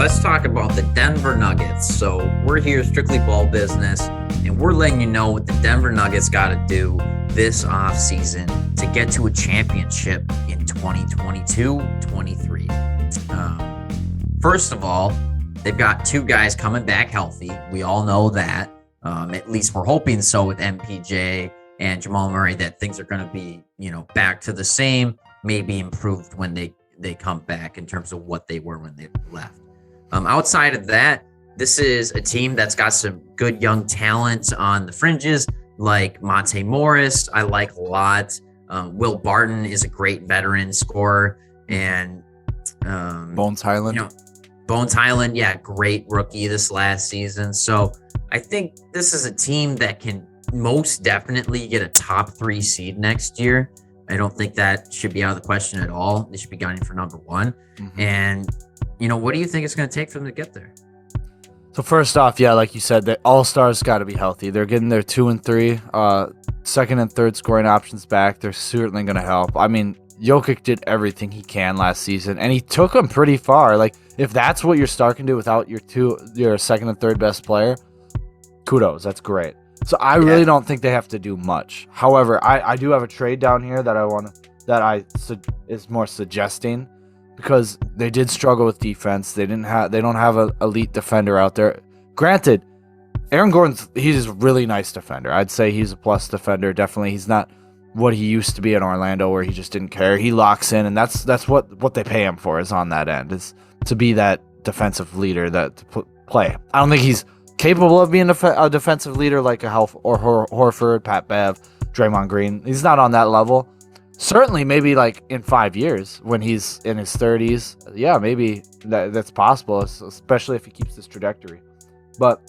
let's talk about the Denver Nuggets. So we're here, Strictly Ball Business, and we're letting you know what the Denver Nuggets got to do this offseason to get to a championship in 2022-23. First of all, they've got two guys coming back healthy. We all know that. At least we're hoping so with MPJ and Jamal Murray, that things are going to be, back to the same, maybe improved when they come back in terms of what they were when they left. Outside of that, this is a team that's got some good young talent on the fringes, like Monte Morris. I like a lot. Will Barton is a great veteran scorer, and Bones Highland. Bones Highland, great rookie this last season. So I think this is a team that can most definitely get a top 3 seed next year. I don't think that should be out of the question at all. They should be gunning for number 1. Mm-hmm. And, what do you think it's going to take for them to get there? So first off, like you said, the All-Stars got to be healthy. They're getting their 2 and 3, second and third scoring options back. They're certainly going to help. I mean, Jokic did everything he can last season, and he took them pretty far. Like, if that's what your star can do without your second and third best player, kudos. That's great. So I really don't think they have to do much. However, I do have a trade down here that is more suggesting, because they did struggle with defense. They don't have an elite defender out there. Granted, Aaron he's a really nice defender. I'd say he's a plus defender. Definitely, he's not what he used to be in Orlando, where he just didn't care. He locks in, and that's what they pay him for, is on that end, is to be that defensive leader that to play. I don't think he's capable of being a defensive leader like a Horford, Pat Bev, Draymond Green. He's not on that level. Certainly, maybe like in 5 years when he's in his 30s, maybe that's possible, especially if he keeps this trajectory. But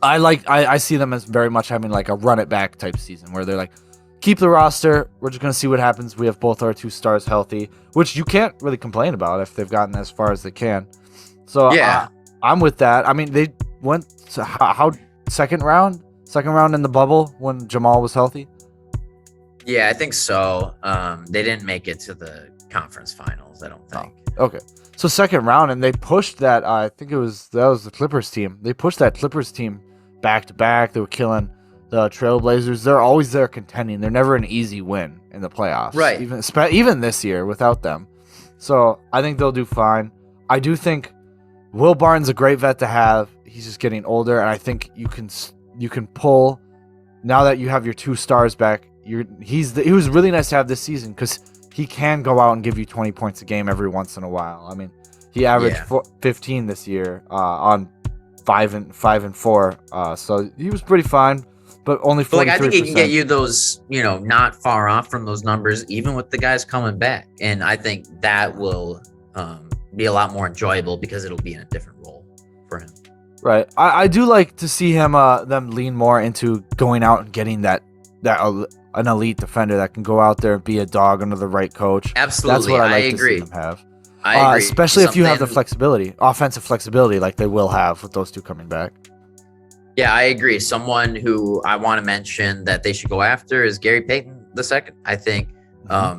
I see them as very much having like a run it back type season, where they're like, keep the roster. We're just going to see what happens. We have both our 2 stars healthy, which you can't really complain about if they've gotten as far as they can. So I'm with that. I mean, they went to how second round in the bubble when Jamal was healthy. Yeah, I think so. They didn't make it to the conference finals, I don't think. Oh, okay. So second round, and they pushed that. I think that was the Clippers team. They pushed that Clippers team back to back. They were killing the Trailblazers. They're always there contending. They're never an easy win in the playoffs, right? Even this year without them. So I think they'll do fine. I do think Will Barton's a great vet to have. He's just getting older, and I think you can pull, now that you have your 2 stars back. He was really nice to have this season, because he can go out and give you 20 points a game every once in a while. I mean, he averaged 15 this year on 5 and 4. So he was pretty fine, but only 43%. I think he can get you those, not far off from those numbers, even with the guys coming back. And I think that will be a lot more enjoyable, because it'll be in a different role for him. Right. I do like to see him them lean more into going out and getting that an elite defender that can go out there and be a dog under the right coach. Absolutely. That's what I like agree. To see them have. I agree. Especially if you have the flexibility, offensive flexibility, like they will have with those 2 coming back. Yeah, I agree. Someone who I want to mention that they should go after is Gary Payton II. I think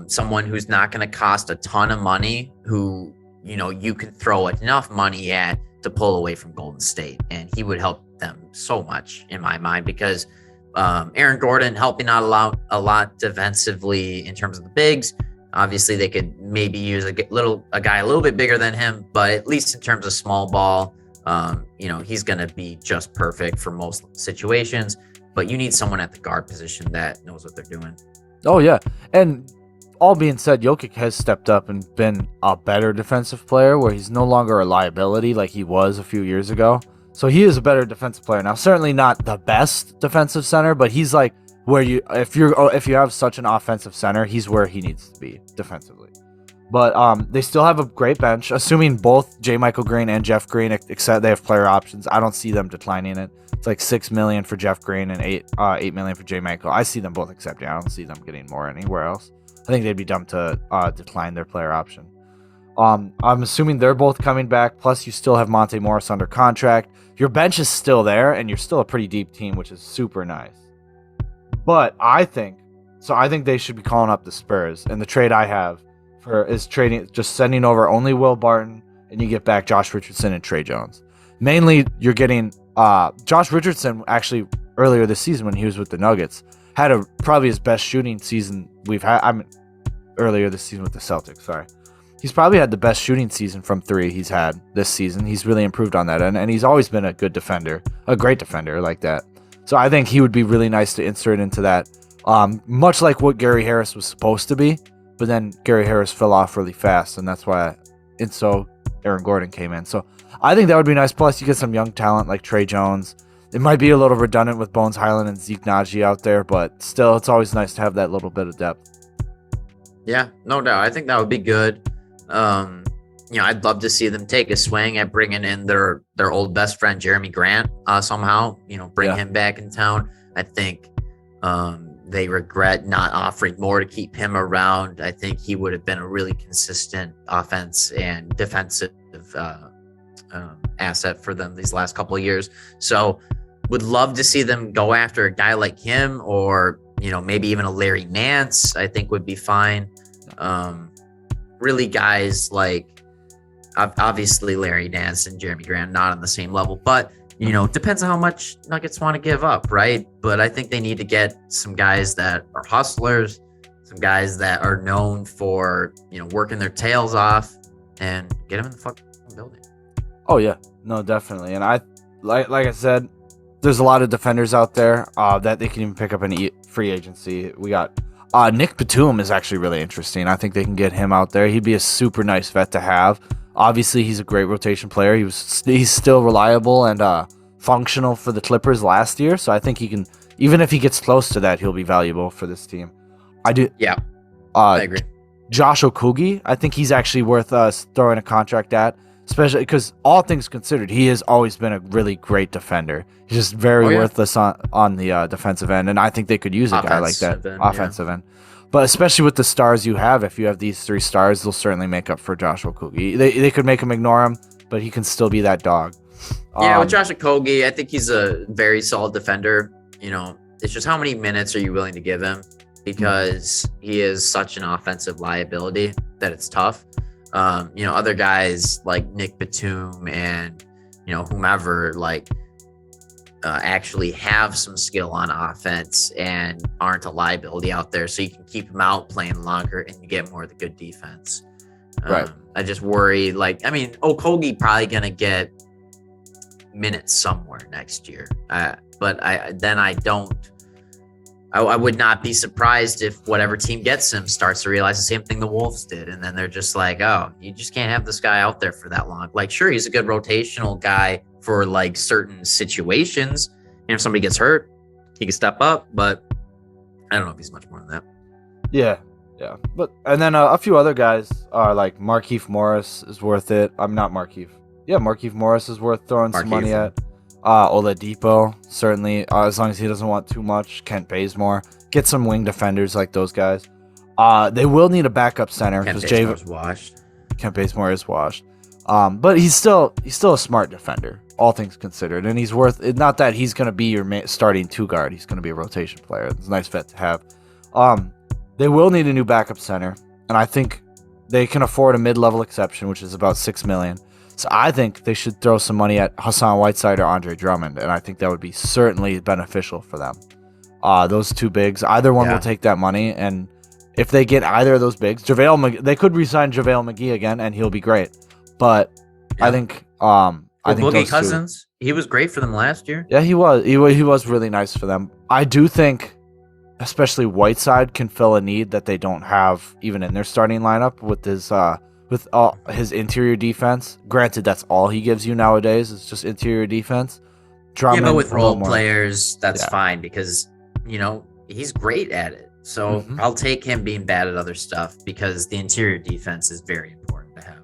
someone who's not going to cost a ton of money, who, you can throw enough money at to pull away from Golden State. And he would help them so much in my mind, because Aaron Gordon helping out a lot defensively in terms of the bigs. Obviously, they could maybe use a guy a little bit bigger than him, but at least in terms of small ball, he's going to be just perfect for most situations. But you need someone at the guard position that knows what they're doing. Oh, yeah. And all being said, Jokic has stepped up and been a better defensive player, where he's no longer a liability like he was a few years ago. So he is a better defensive player now. Certainly not the best defensive center, but he's like where if you have such an offensive center, he's where he needs to be defensively. But they still have a great bench, assuming both J. Michael Green and Jeff Green, except they have player options. I don't see them declining it. It's like $6 million for Jeff Green and $8 million for J. Michael. I see them both accepting. I don't see them getting more anywhere else. I think they'd be dumb to decline their player option. I'm assuming they're both coming back. Plus, you still have Monte Morris under contract. Your bench is still there, and you're still a pretty deep team, which is super nice. But I think they should be calling up the Spurs. And the trade I have is sending over only Will Barton and you get back Josh Richardson and Trey Jones. Mainly, you're getting Josh Richardson actually earlier this season when he was with the Nuggets had probably his best shooting season we've had. I mean, earlier this season with the Celtics. Sorry, he's probably had the best shooting season from three he's had this season. He's really improved on that, and he's always been a good defender, a great defender like that. So I think he would be really nice to insert into that, much like what Gary Harris was supposed to be. But then Gary Harris fell off really fast, and that's why. And so Aaron Gordon came in. So I think that would be nice. Plus, you get some young talent like Trey Jones. It might be a little redundant with Bones Highland and Zeke Naji out there, but still, it's always nice to have that little bit of depth. Yeah, no doubt. I think that would be good. I'd love to see them take a swing at bringing in their old best friend Jeremy Grant somehow. Bring him back in town. I think they regret not offering more to keep him around. I think he would have been a really consistent offense and defensive asset for them these last couple of years. So would love to see them go after a guy like him, or maybe even a Larry Nance. I think would be fine. Really guys like obviously Larry Nance and Jeremy Grant not on the same level, but depends on how much Nuggets want to give up, right? But I think they need to get some guys that are hustlers, some guys that are known for working their tails off, and get them in the fucking building. Oh yeah, no, definitely. And I like I said, there's a lot of defenders out there that they can even pick up in free agency. We got Nick Batum is actually really interesting. I think they can get him out there. He'd be a super nice vet to have. Obviously, he's a great rotation player. He's still reliable and functional for the Clippers last year. So I think he can, even if he gets close to that, he'll be valuable for this team. I do. Yeah, I agree. Josh Okogie, I think he's actually worth throwing a contract at, especially because all things considered, he has always been a really great defender. He's just very worthless on the defensive end, and I think they could use a guy like that offensive end. But especially with the stars you have, if you have these three stars, they'll certainly make up for Josh Okogie. They could make him ignore him, but he can still be that dog. With Josh Okogie, I think he's a very solid defender. It's just how many minutes are you willing to give him, because he is such an offensive liability that it's tough. Other guys like Nick Batum and whomever actually have some skill on offense and aren't a liability out there, so you can keep them out playing longer and you get more of the good defense. Right. I just worry, Okogie probably gonna get minutes somewhere next year, but I would not be surprised if whatever team gets him starts to realize the same thing the Wolves did, and then they're just like, oh, you just can't have this guy out there for that long. Sure, he's a good rotational guy for certain situations, and if somebody gets hurt, he can step up, but I don't know if he's much more than that. Yeah. But and then a few other guys are like Markieff Morris is worth it. I'm not Markieff. Yeah, Markieff Morris is worth throwing some money at. Oladipo, certainly, as long as he doesn't want too much. Kent Bazemore. Get some wing defenders like those guys. They will need a backup center because Kent Bazemore is washed. But he's still a smart defender, all things considered, and he's worth it. Not that he's going to be your starting two guard. He's going to be a rotation player. It's a nice vet to have. They will need a new backup center, and I think they can afford a mid-level exception, which is about $6 million. So I think they should throw some money at Hassan Whiteside or Andre Drummond, and I think that would be certainly beneficial for them. Those two bigs, either one will take that money, and if they get either of those bigs, they could re-sign JaVale McGee again, and he'll be great. But I think I think Boogie Cousins, he was great for them last year. Yeah, he was. He was really nice for them. I do think, especially Whiteside, can fill a need that they don't have even in their starting lineup with his interior defense. Granted, that's all he gives you nowadays is just interior defense. Drummond, but with role players, that's fine because he's great at it. So I'll take him being bad at other stuff because the interior defense is very important to have.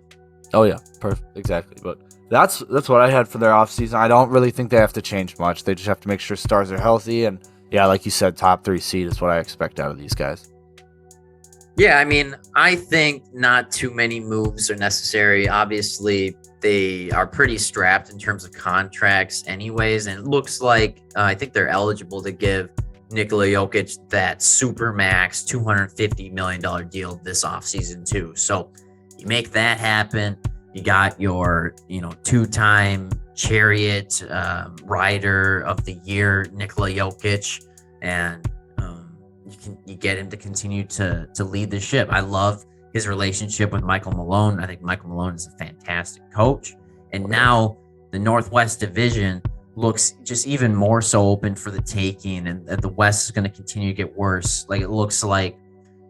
Oh yeah, perfect, exactly. But that's what I had for their offseason. I don't really think they have to change much. They just have to make sure stars are healthy, and like you said, top 3 seed is what I expect out of these guys. Yeah, I think not too many moves are necessary. Obviously, they are pretty strapped in terms of contracts anyways, and it looks like I think they're eligible to give Nikola Jokic that supermax $250 million deal this offseason too. So you make that happen. You got your, two-time Chariot rider of the year, Nikola Jokic, and you get him to continue to lead the ship. I love his relationship with Michael Malone. I think Michael Malone is a fantastic coach. And now the Northwest Division looks just even more so open for the taking, and the West is going to continue to get worse. Like, it looks like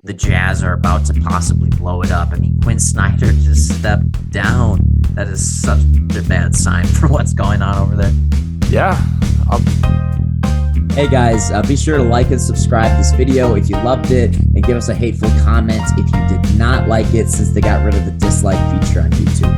the Jazz are about to possibly blow it up. I mean, Quinn Snyder just stepped down. That is such a bad sign for what's going on over there. Yeah. Hey guys, be sure to like and subscribe this video if you loved it, and give us a hateful comment if you did not like it, since they got rid of the dislike feature on YouTube.